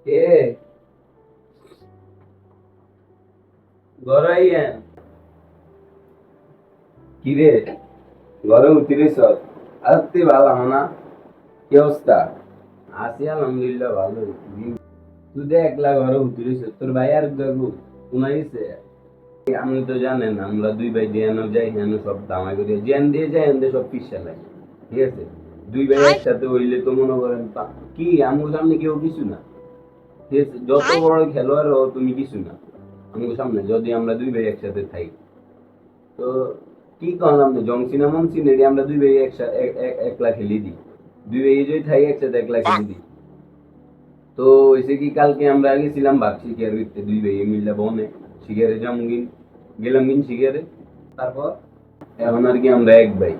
কে গড়াইয়েন কি রে ঘরে উঠিস আত্মি ভালো না কি অবস্থা আছি আলহামদুলিল্লাহ ভালো তুই দেখ একলা ঘরে উঠিস তোর ভাই আর দেখবো শুনাইছে আমি তো জানেন আমরা দুই ভাই যেন যাই হেন সব দামাই করি জেন দিয়ে যাই হেন দিয়ে সব পিসা লাগে ঠিক আছে দুই ভাই একসাথে হইলে তো মনে করেন কি আমার সামনে কেউ কিছু না ঠিক আছে যত বড় খেলোয়াড় হও তুমি কিছু না আমার সামনে যদি আমরা দুই ভাই একসাথে থাকি তো কি করলাম তো জংসিনা মনসিন এটি আমরা দুই ভাই একলা খেলি দিই দুই ভাই যদি থাকি একসাথে একলা খেলি দিই তো হয়েছে কি কালকে আমরা গেছিলাম ভাব শিকার করতে দুই ভাই মিললে বনে শিকারে যেমন গেলাম কিন শিকারে তারপর এখন আর কি আমরা এক ভাই